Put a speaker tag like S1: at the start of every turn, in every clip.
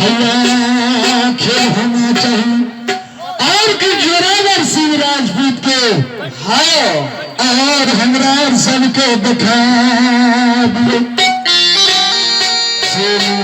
S1: भैया खेल होना चाहिए और कि जोरावर सिंह राजपूत के हाँ और हमरा सबके दिखा दिए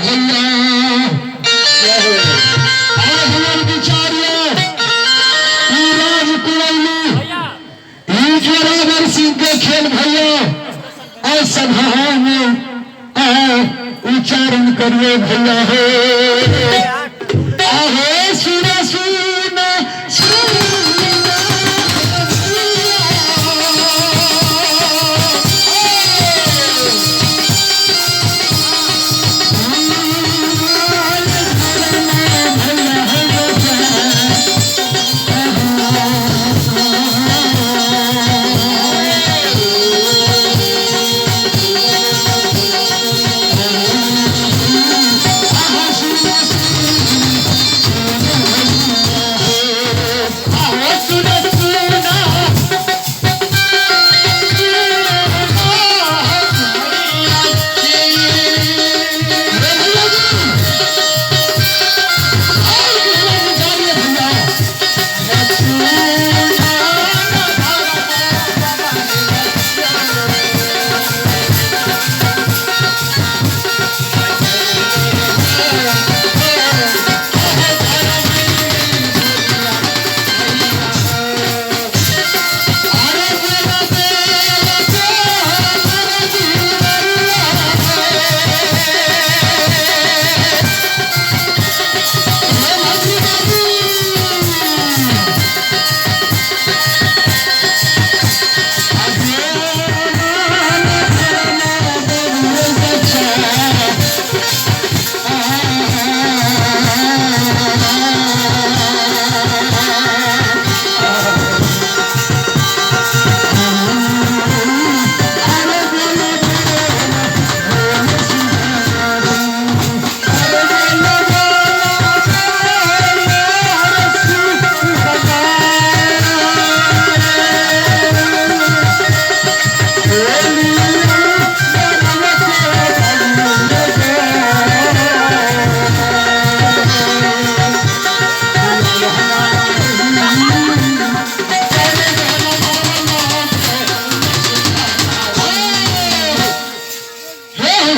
S1: भैया और हमारे विचारियों जोरावर सिंह के खेल भैया और सभा में उच्चारण करिए भैया हो सुना सुना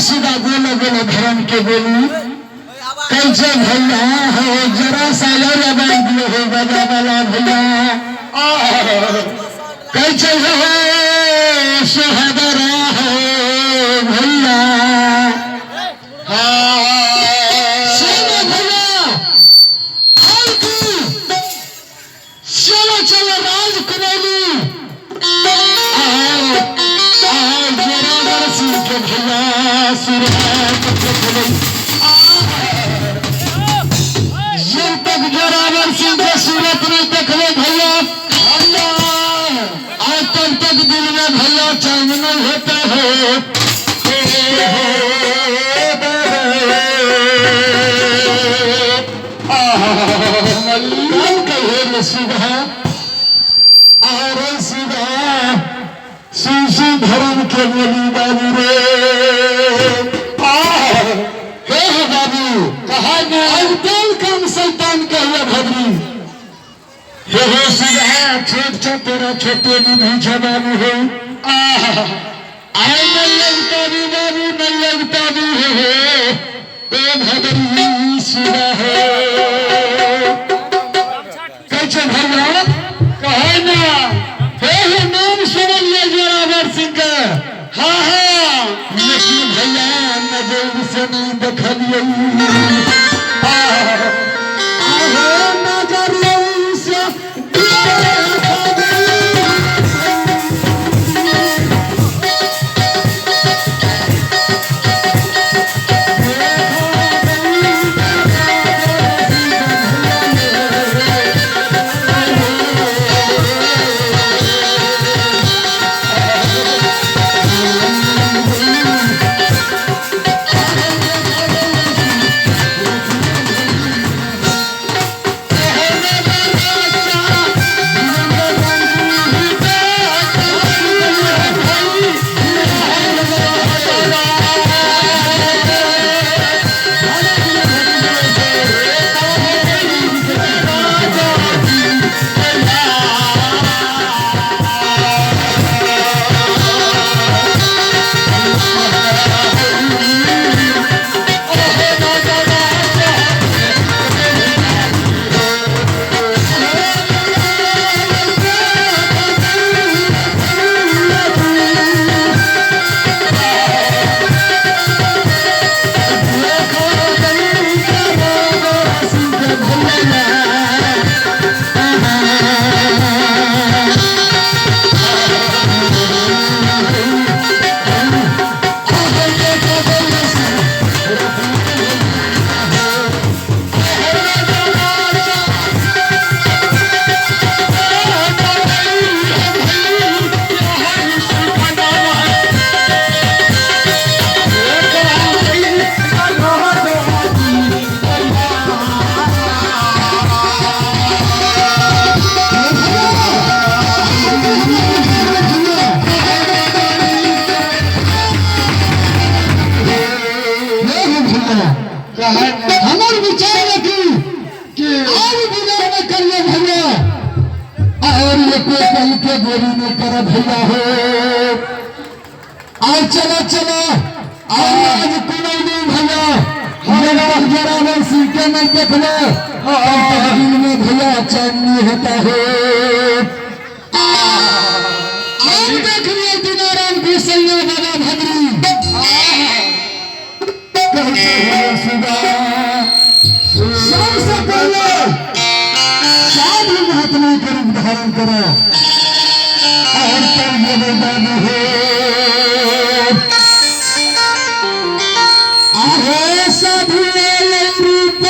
S1: धर्म के बोली कैसे भैया हो जरा सा लगाई दिए हो बजा वाला भैया कैसे हो सहदरा हो भैया चलो चलो राज करोली जोरावर सिंह के भैया जब तक जोरावर सिंह के सूरत में देखले भैया आज तब तक दिल में भैया चैन नहीं होता है मल्लान कहे सुबह और सुबह सुशी धर्म के बोली बाबू रे हे बाबू कहा अवताल काम शैतान का हुआ भगनी हे हो सुबह छोट छोट तेरा छोटे में नहीं छबाबू हो आए न लगता भी बाबू न लगता भी हो भगनी सुबह कैसे भगवान कहे ना हे नाम सुन लिया जोरावर सिंह का हाँ हाँ लेकिन भैया नजर से नहीं देखलिए हमार विचार रखी कि और विचार न करिए भैया और ये कोई कल के गोरी न कर भैया हो आज चला चला आज कोई नहीं भैया हमारा जरा वर्षी के न देख लो दिल में भैया चैन नहीं होता है आज देख लिया दिनाराम की सैया बाबा भद्री कैसे हुए सुबह सबसे पहले साधु महात्मा का रूप धारण करो और तब ये बलिदान हो आहे साधु रूप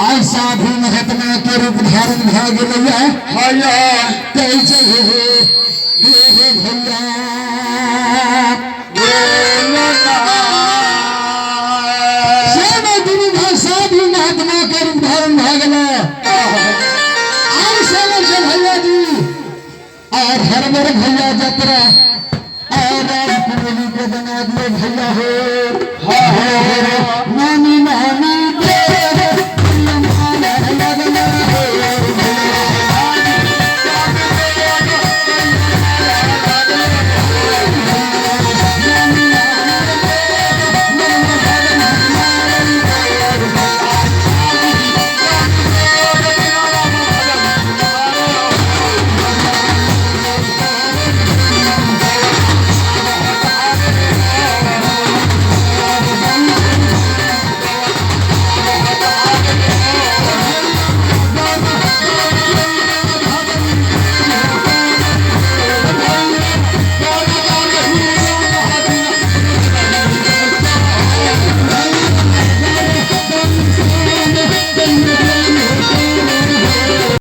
S1: आज साधु महात्मा के रूप धारण भाग लिया कैसे हो भैया साधु महात्मा के रूप धारण भाग लिया भैया जी और हर बार भैया यात्रा और राजपुरी के बना दिए भैया हो